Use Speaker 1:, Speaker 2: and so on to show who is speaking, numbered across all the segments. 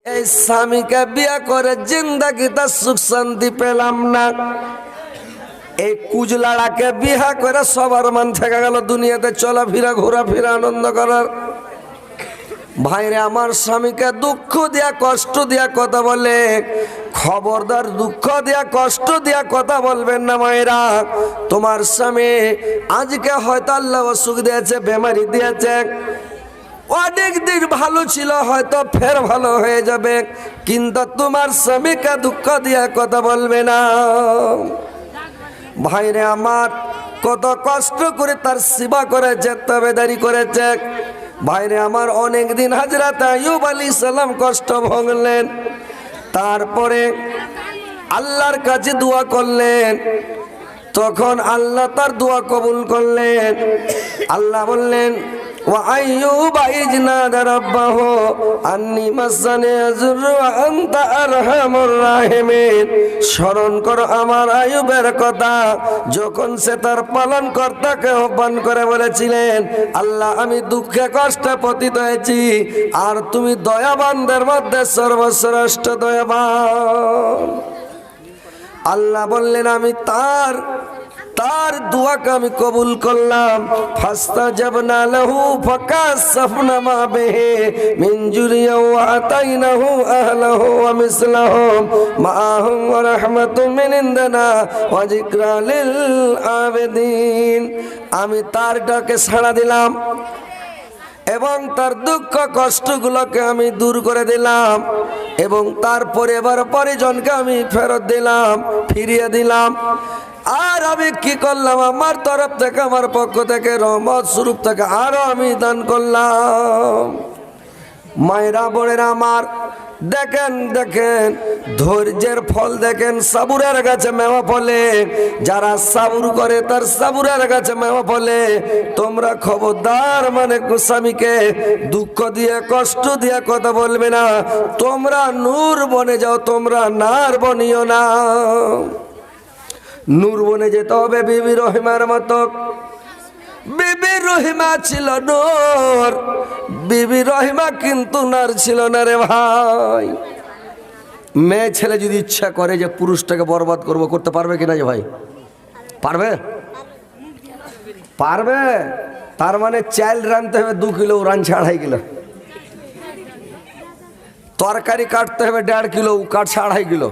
Speaker 1: এই স্বামীকে বিয়ে করে জিন্দাগিতে সুখ শান্তি পেলাম না। এই কুজলাড়াকে বিয়ে করে সবার মান থেকে গেল দুনিয়াতে চলাফেরা ঘোরাফেরা আনন্দ করার। ভাইরে আমার স্বামীকে দুঃখ দিয়া কষ্ট দিয়া কথা বলে, খবরদার দুঃখ দিয়া কষ্ট দিয়া কথা বলবেন না মায়েরা। তোমার স্বামী আজকে হয়তো আল্লাহ অসুখ দিয়েছে, বেমারি দিয়েছে, অনেক দিন ভালো ছিল, হয়তো ফের ভালো হয়ে যাবে, কিন্তু তোমার স্বামীকে দুঃখ দিয়া কথা বলবে না। ভাইরে আমার কত কষ্ট করে তার সেবা করেছে, তাবেদারি করেছে। ভাইরে আমার অনেক দিন হযরত আইয়ুব আলাইহিস সালাম কষ্ট ভোগলেন, তারপরে আল্লাহর কাছে দোয়া করলেন, তখন আল্লাহ তার দোয়া কবুল করলেন। আল্লাহ বললেন ওয়া আইয়ুবা ইয নাদা রাব্বাহু আন্নী মাসানি আযরু ওয়া আনতা আরহামুর রাহিমিন। স্মরণ করো আমার আইয়ুবের কথা, যখন সে তার পালনকর্তাকে আহ্বান করে বলেছিলেন, আল্লাহ আমি দুঃখে কষ্টে পতিত হয়েছি, আর তুমি দয়াবানদের মধ্যে সর্বশ্রেষ্ঠ দয়াবান। আল্লাহ বললেন আমি তার দোয়াকে আমি কবুল করলাম। ফাস্তাজাবনা লাহু ফাকাশাফনা মা বিহি মিন জুরিয়া ওয়া আতাইনাহু আহলাহু ওয়া মিসলাহুম মাআহুম ওয়া রাহমাতুম মিন ইনদিনা ওয়া যিকরা লিল আবিদিন। আমি তার ডাকে সাড়া দিলাম এবং তার দুঃখ কষ্টগুলোকে আমি দূর করে দিলাম, এবং তার পরিবার পরিজনকে আমি ফেরত দিলাম, ফিরিয়ে দিলাম। আর আমি কি করলাম, আমার তরফ থেকে, আমার পক্ষ থেকে, রহমত স্বরূপ থেকে আরো আমি দান করলাম। মায়েরা বোনেরা আমার, দেখেন দেখেন ধৈর্যের ফল দেখেন, সাবুরের গাছে মেওয়া ফলে। যারা সাবুর করে তার সাবুরের গাছে মেওয়া ফলে। তোমরা খবরদার মানে স্বামীকে দুঃখ দিয়ে কষ্ট দিয়ে কথা বলবে না। তোমরা নূর বনে যাও, তোমরা নার বনিও না। নূর বনে যেতে হবে বিবি রহিমার মতো। বিবি রহিমা ছিল নূর, বিবি রহিমা কিন্তু নার ছিল না রে ভাই। মেয়ে ছেলে যদি ইচ্ছা করে যে পুরুষটাকে বরবাদ করব, করতে পারবে কিনা যে ভাই? পারবে? পারবে। তার মানে চাল রাঁধতে হবে 2 কিলো, রাঁধছে 2.5 কিলো। তরকারি কাটতে হবে 1.5 কিলো, কাটছে 2.5 কিলো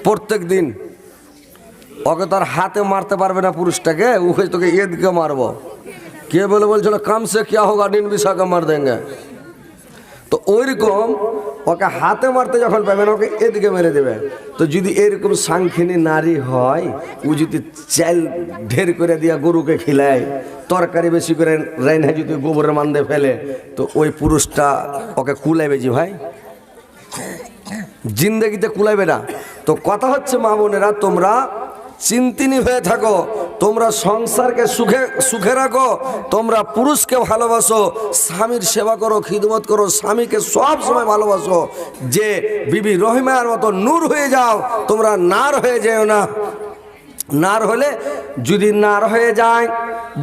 Speaker 1: প্রত্যেক দিন। ওকে তার হাতে মারতে পারবে না পুরুষটাকে, ওকে তোকে এদিকে মারবো। কে বলে বলছিল কাম সে কিয়া হোগা নিন বিশাকে মার দেঙ্গে। তো ওইরকম ওকে হাতে মারতে যখন পাবেন, ওকে এদিকে মেরে দেবে। তো যদি এরকম সাংখিনী নারী হয়, ও যদি চাল ঢের করে দিয়া গরুকে খিলায়, তরকারি বেশি করে রাইনা যদি গোবরের মান্দে ফেলে, তো ওই পুরুষটা ওকে কুলাইবে জি ভাই? জিন্দেগিতে কুলাইবে না। তো কথা হচ্ছে মা বোনেরা, তোমরা চিন্তিনী হয়ে থাকো, তোমরা সংসারকে সুখে রাখো, তোমরা পুরুষকে ভালোবাসো, স্বামীর সেবা করো, খিদমত করো, স্বামীকে সব সময় ভালোবাসো। যে বিবি রহিমার মতো নূর হয়ে যাও, তোমরা নার হয়ে যেও না। নার হলে, যদি নার হয়ে যায়,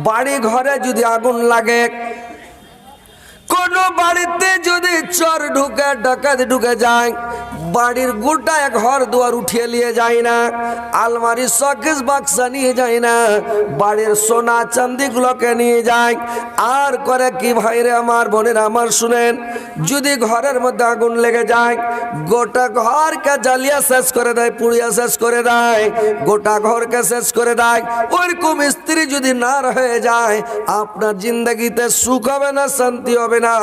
Speaker 1: বাড়ি ঘরে যদি আগুন লাগে, কোন বাড়িতে যদি চোর ঢুকে, ডাকাত ঢুকে যায়, বাড়ির গোটা ঘর দুয়ার উঠিয়ে নিয়ে যায় না, আলমারি শোকেস বাক্সা নিয়ে যায় না, বাড়ির সোনা চাঁদি গুলোকে নিয়ে যায়। আর করে কি ভাইরে আমার বোনেরা আমার শুনেন, যদি ঘরের মধ্যে আগুন লেগে যায়, গোটা ঘরকে জ্বালিয়া শেষ করে দেয়, পুড়িয়া শেষ করে দেয়, গোটা ঘরকে শেষ করে দেয়। ওইরকম স্ত্রী যদি নার হয়ে যায়, আপনার জিন্দগিতে সুখ হবে না, শান্তি হবে না।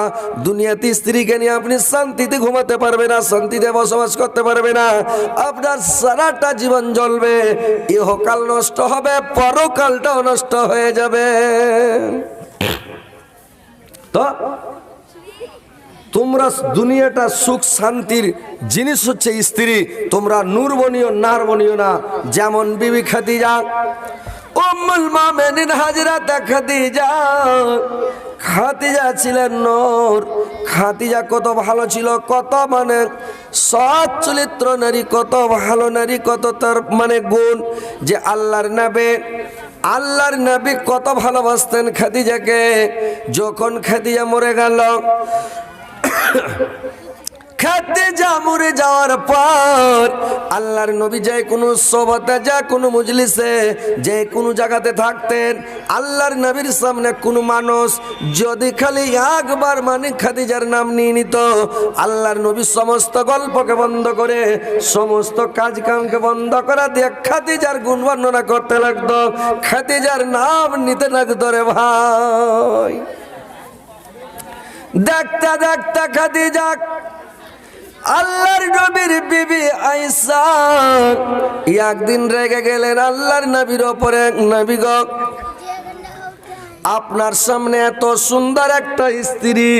Speaker 1: দুনিয়াতে স্ত্রীকে নিয়ে আপনি শান্তিতে ঘুমাতে পারবে না, শান্তিতে বসবাস করতে পারবে না। আপনার সারাটা জীবন জ্বলবে, ইহকাল নষ্ট হবে, পরকালটাও নষ্ট হয়ে যাবে। তো তোমরা দুনিয়াটা সুখ শান্তির জিনিস হচ্ছে স্ত্রী, তোমরা নূর বনিও, নার বনিও না। যেমন বিবি খাদিজা, উম্মুল মুমিনিন হযরত খাদিজা, খাদিজা ছিলেন নূর। খাদিজা কত ভালো ছিল, কত মানে সৎ চরিত্র নারী, কত ভালো নারী, কত তার মানে গুণ, যে আল্লাহর নবী কত ভালোবাসতেন খাদিজাকে। যখন খাদিজা মরে গেল, খাদিজা মরে যাওয়ার পর আল্লাহর নবী যে কোনো সোহবতে, যে কোনো মজলিসে, যে কোনো জায়গাতে থাকতেন, আল্লাহর নবীর সামনে কোনো মানুষ যদি খালি একবার মানে খাদিজার নাম নিয়ে নিত, আল্লাহর নবী সমস্ত গল্পকে বন্ধ করে, সমস্ত কাজ কামকে বন্ধ করা দিয়ে খাদিজার গুণ বর্ণনা করতে লাগতো, খাদিজার নাম নিতে লাগতো। রে ভাই, দেখতে দেখতে খাদিজা আল্লাহর নবীর বিবি আয়েশা একদিন রেগে গেলেন আল্লাহর নবীর ওপরে। নবী গো, আপনার সামনে এত সুন্দর একটা স্ত্রী,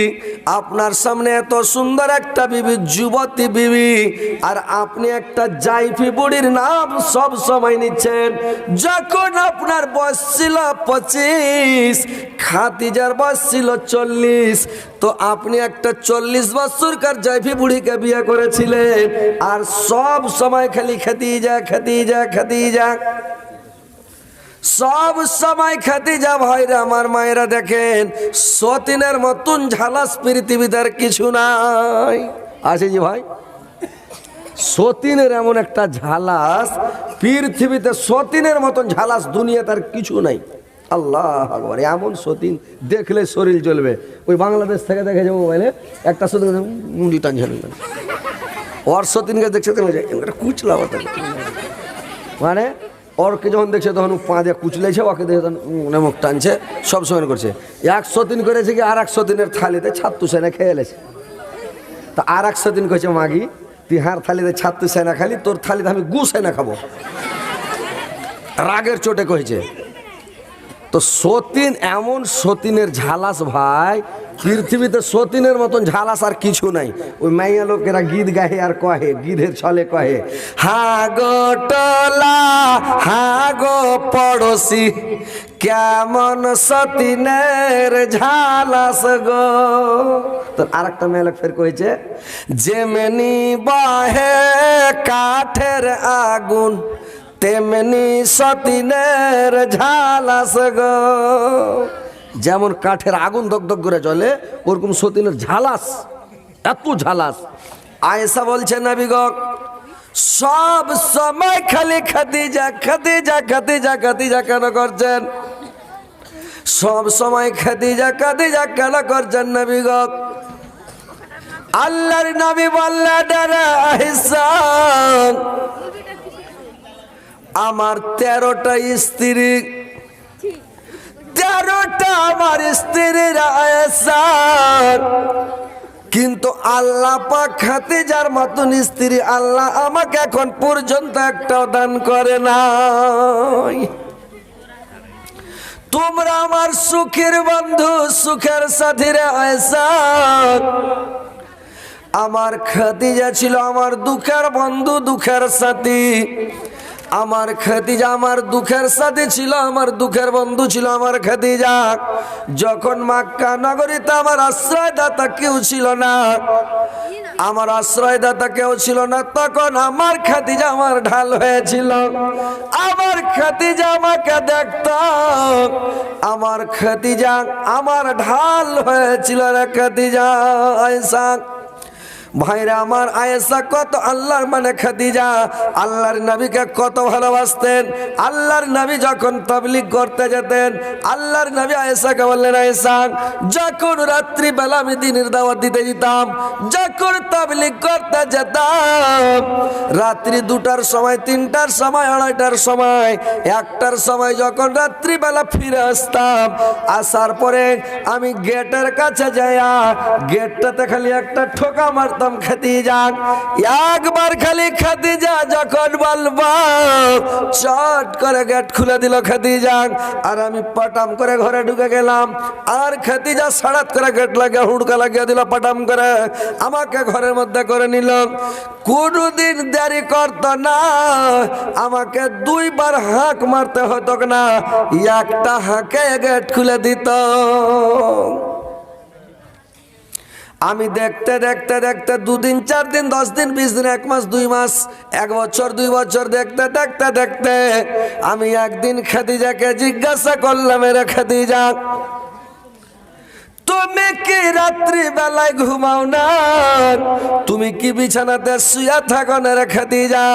Speaker 1: আপনার সামনে এত সুন্দর একটা বিবি, যুবতী বিবি, আর আপনি একটা জাইফি বুড়ির নাম সব সময় নিচ্ছেন। যখন আপনার বয়স ছিল 25, খাদিজার বয়স ছিল 40, তো আপনি একটা 40 বছরকার জাইফি বুড়িকে বিয়ে করেছিলেন, আর সব সময় খালি খাদিজা খাদিজা খাদিজা, সব সময় খাদিজা। ভাইরা আমার, মায়েরা দেখেন, সতীনের মতন ঝালাস পৃথিবীতে আর কিছু নাই। আছে জি ভাই, সতীনের এমন একটা ঝালাস পৃথিবীতে, সতীনের মতন ঝালাস দুনিয়াতে আর কিছু নাই। আল্লাহ আকবার, এমন সতীন দেখলে শরীর জ্বলবে। ওই বাংলাদেশ থেকে দেখে যাবো মোবাইলে একটা সতীন মুন্ডি টানছে, ওর সতীনকে দেখছে কুচলা, মানে ওরকে যখন দেখছে তখন পা দিয়ে কুচলেছে, ওকে দেখে তখন মুখ টানছে, সব সময় করছে। 100 দিন করেছে কি আর 100 দিনের থালিতে ছাত্তু সেনা খেয়ে এলেছে। তা আর 100 দিন করেছে, মাগি তুই হার থালিতে ছাত্তু সেনা খালি, তোর থালিতে আমি গু সেনা খাবো, রাগের চোটে কয়েছে। তো সতীন, এমন সতীনের ঝালাস ভাই, পৃথিবীতে সতীনের মতন ঝালাস আর কিছু নাই। ওই মাইয়া লোকেরা গীত গাহে আর কহে, গীতের ছলে কহে, হাগো টলা হাগো পড়োশি, কেমন সতীনের ঝালাস গো। তো আর একটা মেয়ে লোক ফের কয়েছে, যেমনি বাহে কাঠের আগুন, তেমনি সতীনের ঝালাস গো। যেমন কাঠের আগুন দগদগ করে জ্বলে, ওরকম সতীনের ঝালাস, এত ঝালাস। আয়েশা বলছে, নবী গো, সব সময় খালি খাদিজা খাদিজা খাদিজা খাদিজা কেন করছেন? সব সময় খাদিজা খাদিজা কেন করছেন নবী গো? আল্লাহর নবী বললেন, আয়েশা, আমার 13টা স্ত্রী, 13টা আমার স্ত্রীর আয়েশা, কিন্তু আল্লাহ পাক খাদিজার মতন স্ত্রী আল্লাহ আমাকে এখন পর্যন্ত একটাও দান করে নাই। তোমরা আমার সুখের বন্ধু, সুখের সাথীরা আয়েশা। আমার খাদিজা ছিল আমার দুঃখের বন্ধু, দুঃখের সাথী। আমার খাদিজা আমার দুঃখের সাথী ছিল, আমার দুঃখের বন্ধু ছিল আমার খাদিজা। যখন মক্কা নগরীতে আমার আশ্রয়দাতা কেউ ছিল না, আমার আশ্রয়দাতা কেউ ছিল না, তখন আমার খাদিজা আমার ঢাল হয়েছিল। আমার খাদিজা আমাকে দেখত, আমার খাদিজা আমার ঢাল হয়েছিল রে খাদিজা আয়েশা। ভাইরা আমার, আয়েশা কত আল্লাহর মানে খাদিজা আল্লাহর নবীকে কত ভালোবাসতেন। আল্লাহর নবী যখন তাবলীগ করতে যেতেন, আল্লাহর নবী আয়েশাকে বললেন, আয়েশা, যখন রাত্রি বেলা আমি দ্বীনের দাওয়াত দিতে যেতাম, যখন তাবলীগ করতে যেতাম, রাত্রি 2টার সময়, 3টার সময়, 2:30টার সময়, 1টার সময় যখন রাত্রি বেলা ফিরে আসতাম, আসার পরে আমি গেটের কাছে যাইয়া গেটটাতে খালি একটা ঠোকা মারতাম খাদিজা। একবার খালি খাদিজা যখন বলবো, চট করে গেট খুলে দিল খাদিজা, আর আমি পটাম করে ঘরে ঢুকে গেলাম। আর খাদিজা সাড়াত করে গেট লাগিয়ে হুড়কা লাগিয়ে দিল, পটাম করে আমাকে ঘরের মধ্যে করে নিল। কোনদিন দেরি করত না, আমাকে 2বার হাঁক মারতে হতো না, একটা হাঁকে গেট খুলে দিত। আমি দেখতে দেখতে দেখতে 2 দিন, 4 দিন, 10 দিন, 20 দিন, 1 মাস, 2 মাস, 1 বছর, 2 বছর দেখতে দেখতে দেখতে আমি একদিন খাদিজাকে জিজ্ঞাসা করলাম, রে খাদিজা, তুমি কি রাত্রি বেলায় ঘুমাও না? তুমি তুমি কি বিছানাতে শুয়ে থাকো না রে খাদিজা?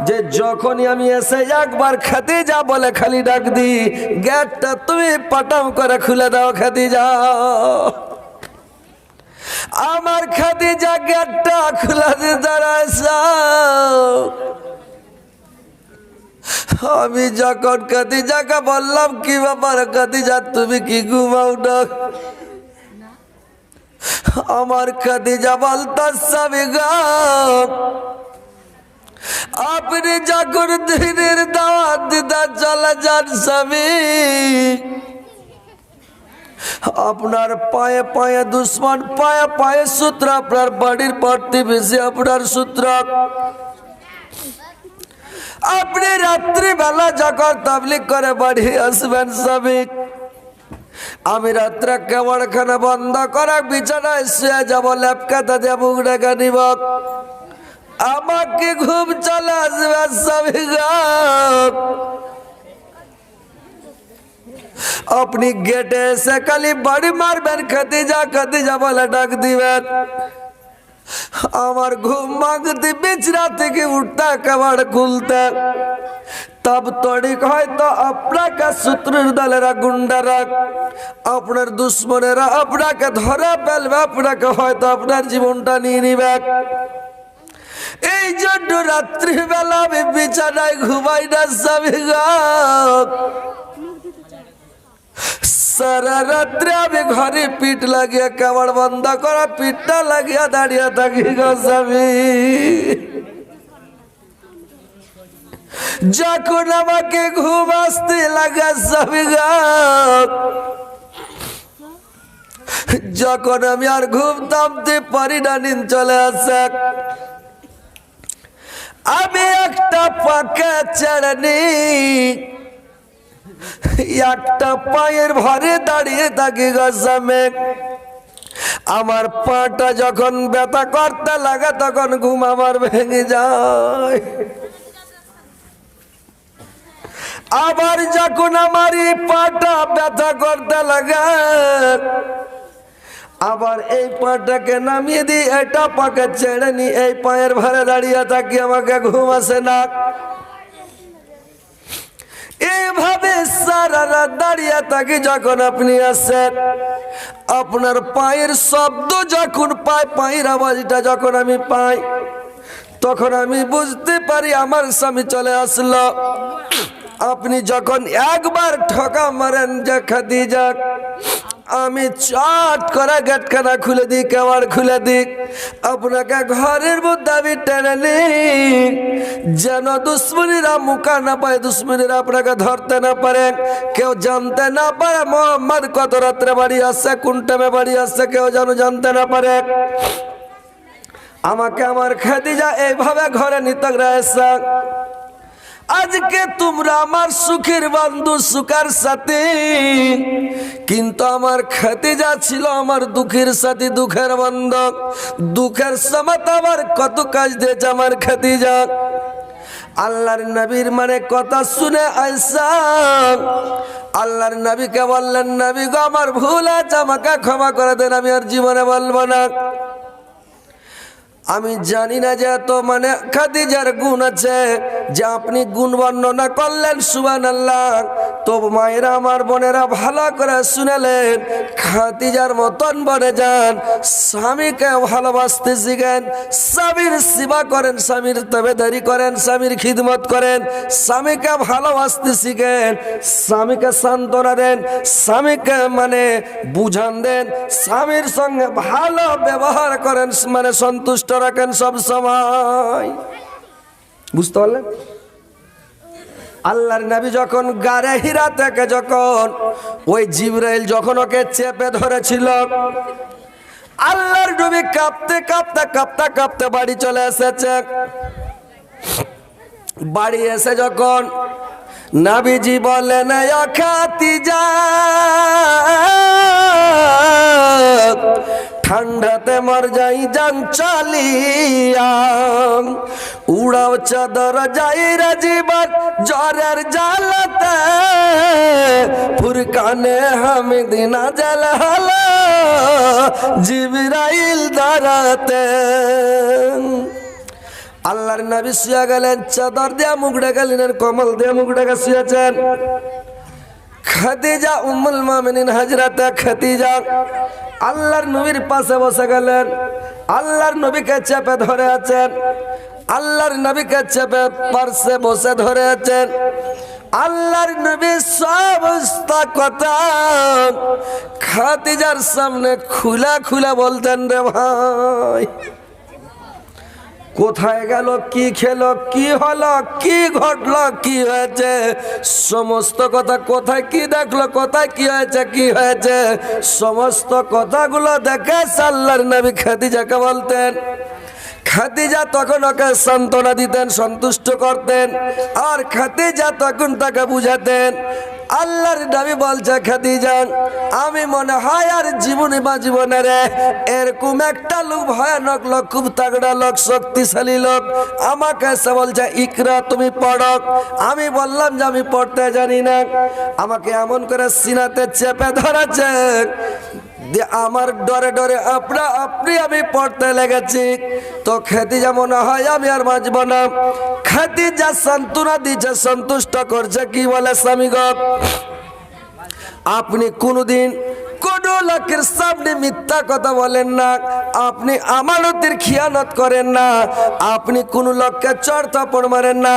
Speaker 1: যে যখনই আমি এসে একবার খাদিজা বলে খালি ডাক দি, গেটটা তুমি পাটাম করে খুলে দাও খাদিজা। আমার খাদিজা গেটটা খুলে দিয়ে দাঁড়াইছে। আমি যখন খাদিজাকে বললাম কি ব্যাপার খাদিজা তুমি কি ঘুমাও না? আমার খাদিজা বলতেছে গো, আপনি যখন দিনের দাওয়াত দিতে চলে যান স্বামী, আপনার পায়ে পায়ে দুশ্মন, পায়ে পায়ে সূত্র, আপনার বাড়ির প্রতিবেশী আপনার সূত্র। আপনি রাত্রিবেলা যখন তাবলিগ করে বাড়ি আসবেন স্বামী, আমি রাত্রে কেবলখানা বন্ধ করা বিছানায় শুয়ে যাব, ল্যাপকাতা দিয়ে মুখ ঢেকে নিব, আমাকে ঘুম চলে আসবে স্বামী গো। আপনি গেটে এসে খালি বাড়ি মারবেন, খাদিজা খাদিজা বলে ডাক দিবেন। আমার ঘুম ভাঙতে বিছনা থেকে উঠতে কাবাড় খুলতে, তব তড়িক হয়তো আপনাকে শত্রুর দলেরা গুন্ডারা, আপনার দুশ্মনেরা আপনাকে ধরে ফেলবে, আপনাকে হয়তো আপনার জীবনটা নিয়ে নিবে। এই জন্য রাত্রিবেলা আমি বিছানায় ঘুমাই না স্বামী গো। সারা রাত্রে আমি ঘরে পিঠ লাগিয়ে কাবাড় বন্ধ করা পিঠটা লাগিয়ে দাঁড়িয়ে থাকি গো স্বামী। যখন আমাকে ঘুম আসতে লাগে স্বামী গো, যখন আমি আর ঘুম থামতে পারি না, নিন চলে আসে, আমি একটা পাকা ছেড়ে নি, একটা পায়ের ভরে দাঁড়িয়ে থাকি গো স্বামী। আমার পাটা যখন ব্যথা করতে লাগে তখন ঘুম আমার ভেঙে যায়। আবার যখন আমার এই পাটা ব্যথা করতে লাগে, আবার এই পাটাকে নামিয়ে দিই, এটা পাকে ছেড়ে নি, এই পায়ের ভারে দাঁড়িয়ে থাকি, আমাকে ঘুম আসে না। এইভাবে সারা রাত দাঁড়িয়ে থাকি। যখন আপনি আসেন, আপনার পায়ের শব্দ যখন পাই, পায়ের আওয়াজটা যখন আমি পাই, তখন আমি বুঝতে পারি আমার স্বামী চলে আসলো। আপনি যখন একবার ঠকা মারেন যে খাদিজা, আমি চট করে গেটখানা খুলে দিই, কেওয়াড় খুলে দিই, আপনাকে ঘরের মধ্যে আমি টেনে নিই, যেন দুশ্মনীরা মুখা না পায়, দুশ্মনীরা আপনাকে ধরতে না পারে, কেউ জানতে না পারে মোহাম্মদ কত রাত্রে বাড়ি আসছে, কোন টাইমে বাড়ি আসছে, কেউ যেন জানতে না পারে। আমাকে আমার খাদিজা এইভাবে ঘরে নিতে রয়েছে। আজকে তোমরা আমার সুখের বন্ধু, সুখের সাথী, কিন্তু আমার খাদিজা ছিল আমার দুঃখের সাথী, দুঃখের বন্ধু। দুঃখের সময় আমার কত কাজ দিয়েছে আমার খাদিজা। আল্লাহর নবীর মানে কথা শুনে আয়েশা আল্লাহর নবীকে বললেন, নবী গো আমার ভুল আছে, আমাকে ক্ষমা করে দেন, আমি আর জীবনে বলবো না। আমি জানি না যে এত মানে খাদিজার গুণ আছে যে আপনি গুণ বর্ণনা করলেন, সুবহানাল্লাহ। তো মায়েরা, আমার বোনেরা ভালো করে শুনেলেন, খাদিজার মতন বনে যান, স্বামীকে ভালোবাসতে শিখেন, স্বামীর সেবা করেন, স্বামীর তাবেদারি করেন, স্বামীর খিদমত করেন, স্বামীকে ভালোবাসতে শিখেন, স্বামীকে সান্ত্বনা দেন, স্বামীকে মানে বুঝান দেন, স্বামীর সঙ্গে ভালো ব্যবহার করেন, মানে সন্তুষ্ট রাখেন সব সময়। বুঝতে পারলেন? আল্লাহর নবী যখন গারে হিরা থেকে যখন ওই জিবরাইল যখন ওকে চেপে ধরেছিল, আল্লাহর নবী কাঁপতে কাঁপতে কাঁপতে কাঁপতে বাড়ি চলে এসেছে। বাড়ি এসে যখন নবীজি বলেন, ও খাদিজা, ঠান্ডাতে মর যাই জান চালিয়া, উড়াও চাদর যাই রে জীবন জ্বরের জ্বালাতে, ফুরকানে হামিদিনা জাল হলো জিবরাইল দাঁড়াতে। আল্লাহর নবী শুয়ে গেলেন, চাদর দিয়ে মুখ ঢাকালেন, কম্বল দিয়ে মুখ ঢাকা শুয়েছেন। খাদিজা উম্মুল মুমিনিন হযরত খাদিজা আল্লাহর নবীর পাশে বসে গেলেন, আল্লাহর নবীকে চেপে ধরে আছেন, আল্লাহর নবীকে চেপে পাশে বসে ধরে আছেন। আল্লাহর নবী সমস্ত কথা খাদিজার সামনে খুলা খুলা বলতেন। রে ভাই, কোথায় গেল, কি খেলো, কি হলো, কি ঘটলো, কি হয়েছে, সমস্ত কথা, কোথায় কি দেখলো, কোথায় কি হয়েছে, কি হয়েছে, সমস্ত কথাগুলো দেখে আল্লাহর নবী খাদিজাকে বলতেন। খাদিজা তখন ওকে সান্ত্বনা দিতেন, সন্তুষ্ট করতেন, আর খাদিজা তখন তাকে বুঝাতেন। আল্লাহর নবী বলছে, খাদিজা আমি মনে হয় আর জীবনে বা জীবনে রে এরকম একটা লোক, ভয়ানক লোক, খুব তাগড়া লোক, শক্তিশালী লোক আমাকে এসে বলছে ইকরা তুমি পড়ো। আমি বললাম যে আমি পড়তে জানি না। আমাকে এমন করে সিনাতে চেপে ধরেছে, আমার ডরে ডরে আপনি আমি পড়তে লেগেছি। তো খাদিজা মনে হয় আমি আর বাঁচব না। খাদিজা সান্ত্বনা দিচ্ছে, সন্তুষ্ট করছে। কি বলে, স্বামী গো আপনি কোনদিন কোন লোকের সামনে মিথ্যা কথা বলেন না, আপনি আমানতের খিয়ানত করেন না, আপনি কোন লোককে চড় থাপ্পড় মারেন না,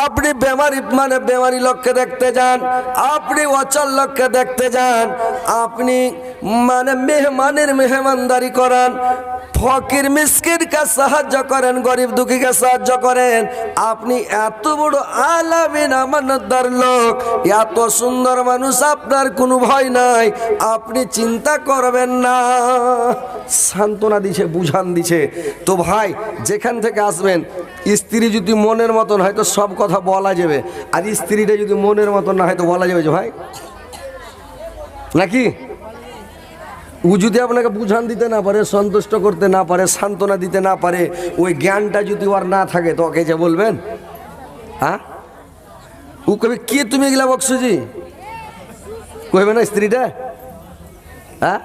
Speaker 1: আপনি বেমারি লোককে দেখতে যান, আপনি অচল লোককে দেখতে যান, আপনি মেহমানের মেহমানদারি করান, ফকির মিসকিনকে সাহায্য করেন, গরিব দুঃখীকে সাহায্য করেন। আপনি এত বড় আলামিন আমানতদার লোক, এত সুন্দর মানুষ, আপনার কোনো ভয় নাই, আপনি চিন্তা করবেন না। সান্ত্বনা দিছে, বুঝান দিছে। তো ভাই যেখান থেকে আসবেন, স্ত্রী যদি মনের মতন হয় তো সব কথা বলা যাবে, আর স্ত্রীটা যদি মনের মতন না হয় তো বলা যাবে যে ভাই নাকি। ও যদি আপনাকে বুঝান দিতে না পারে, সন্তুষ্ট করতে না পারে, সান্ত্বনা দিতে না পারে, ওই জ্ঞানটা যদি ওর না থাকে তো ওকে যে বলবেন, হ্যাঁ ও কবে কি তুমি এগুলা বকসুজি কইবে না স্ত্রীটা, হ্যাঁ।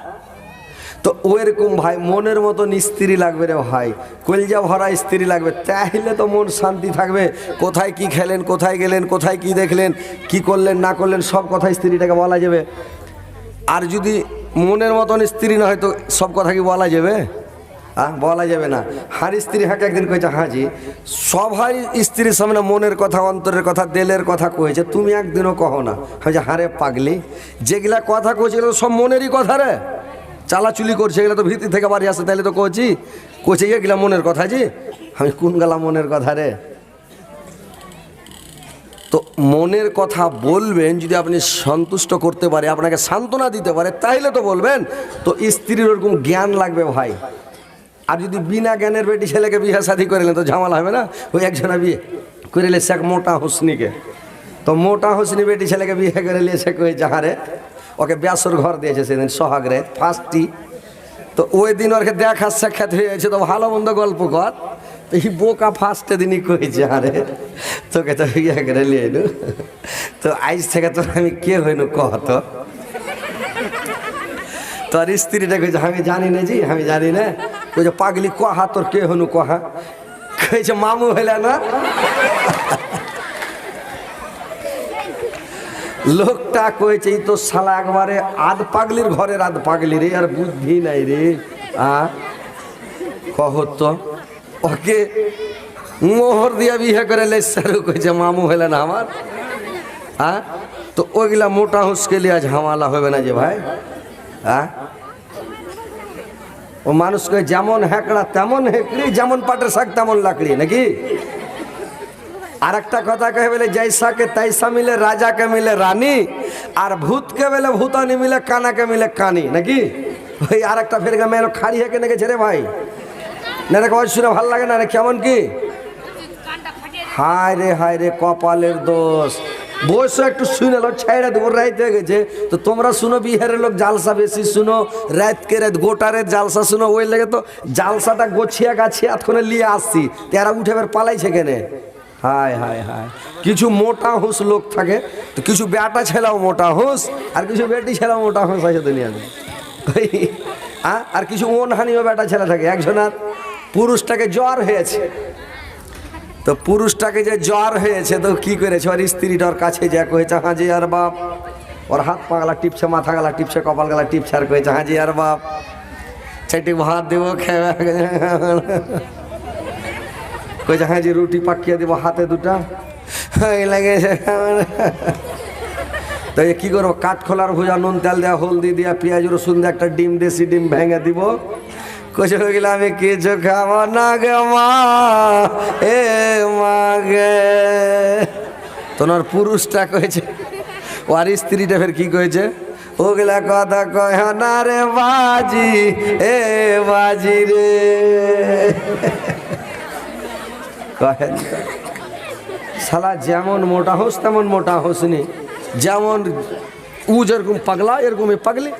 Speaker 1: তো ওইরকম ভাই মনের মতন স্ত্রী লাগবে রে ভাই, কলজা ভরা স্ত্রী লাগবে, তাহলে তো মন শান্তি থাকবে। কোথায় কি খেলেন, কোথায় গেলেন, কোথায় কি দেখলেন, কি করলেন না করলেন, সব কথা স্ত্রীটাকে বলা যাবে। আর যদি মনের মতন স্ত্রী না হয় তো সব কথা কি বলা যাবে, হ্যাঁ বলা যাবে না। হার স্ত্রী হাঁকে একদিন কয়েছে, হাজি সবাই স্ত্রীর সামনে মনের কথা, অন্তরের কথা, দিলের কথা কয়েছে, তুমি একদিনও কহো না। হয়েছে হারে পাগলি, যেগুলা কথা কয়েছে এগুলো সব মনেরই কথা রে, চালাচুলি করছে এগুলো তো ভিতর থেকে বাড়ি আসে, তাহলে তো কোচে এগুলা মনের কথা জি। আমি কোন গেলাম মনের কথা রে। তো মনের কথা বলবেন যদি আপনি সন্তুষ্ট করতে পারে, আপনাকে সান্ত্বনা দিতে পারে, তাইলে তো বলবেন। তো স্ত্রীর ওরকম জ্ঞান লাগবে ভাই। আর যদি বিনা জ্ঞানের বেটি ছেলেকে বিয়ে শাদী করিলেন তো ঝামেলা হবে না। ওই একজনা বিয়ে করিলে সে মোটা হোসনিকে, তো মোটা হোসনি বেটি ছেলেকে বিয়ে করে নিয়ে সে কয়ে যাহারে ওকে ব্যাসর ঘর দিয়েছে সেদিন সোহাগরে ফার্স্টটি। তো ওই দিন ওকে দেখা সাক্ষাৎ হয়ে গেছে, তো ভালো মন্দ গল্প কর। তো এই বোকা ফার্স্টে দিনই কয়েছে আরে তোকে তো বিয়ে করে নিয়ে এলু, তো আজ থেকে তো আমি কে হইনু কহ তো। তোর স্ত্রীটা কইছে আমি জানি না জি, আমি জানি না। কইছে পাগলি কহা তোর কে হনু কহা, কইছে মামু হইলে না। লোকটা কয়েছে এই তো শালা একবারে আধ পাগলির ঘরের আধ পাগলি রে, আর বুদ্ধি নাই রে। কহ তো ওকে মোহর দিয়া বিয়ে করে লেসারু কইছে মামু হইলে না আমার। হ্যাঁ তো ওইগুলা মোটা হুসকে লিয়া ঝামেলা হবে না যে ভাই। হ্যাঁ ও মানুষকে যেমন হেঁকড়া তেমন হেঁকড়ি, যেমন পাটের শাক তেমন লাকড়ি নাকি। আর একটা কথা কে বলে জৈসাকে তৈসা মিলে রাজাকে মিলে রানী, আর ভূতকে বলে ভূতানি মিলে কানাকে মিলে কানি নাকি। ওই আর একটা ফের মেয়ে খাড়ি হেঁকে নেগেছে রে ভাই, না রে কয় শুনে ভাল লাগে না রে, কেমন কি হায় রে কপালের দোষ। বয়স একটু শুনে লো, ছেড়ে দেবো রাইত হয়ে গেছে। তো তোমরা শুনো বিহারের লোক জালসা বেশি শুনো, রাতকে রাত গোটা রাত জালসা শুনো, ওই লেগে তো জালসাটা গোছিয়া গাছিয়া এতক্ষণে নিয়ে আসছি, তেরা উঠে এবার পালাইছে কেনে। হায় হায় হায়, কিছু মোটা হুঁস লোক থাকে, তো কিছু বেটা ছেলাও মোটা হুঁস, আর কিছু বেটি ছেলাও মোটা হুঁস আছে দুনিয়াতে। আর কিছু অনহানিও বেটা ছেলে থাকে। একজনের পুরুষটাকে জ্বর হয়েছে, তো পুরুষটাকে যে জ্বর হয়েছে তো কি করেছে, ওর স্ত্রীটার কাছে যা কয়েছে হাজি আর বাপ, ওর হাত পা গলা টিপছে, মাথা গলা টিপছে, কপাল গলা টিপছে, আর কয়েছে হাজি আর বাপ চারটি ভাত দেবো খেয়ে, কয়েছে হাজি রুটি পাকিয়ে দেবো হাতে দুটা লেগেছে। তো কি করবো, কাঠখোলার ভুজা, নুন তেল দেওয়া, হলদি দেওয়া, পেঁয়াজ রসুন দিয়ে একটা ডিম, দেশি ডিম ভেঙে দিব। কচে হয়ে গেলে আমি কিছু খাবো না গে মা, এ মা গে। তোমার পুরুষটা কয়েছে, ওর স্ত্রীটা ফের কি কয়েছে, ওগুলা কথা কয় না রে বাজি, এ বাজি রে। শালা যেমন মোটা হোস তেমন মোটা হোসনি, যেমন ও যেরকম পাগলা এরকম পাগলি।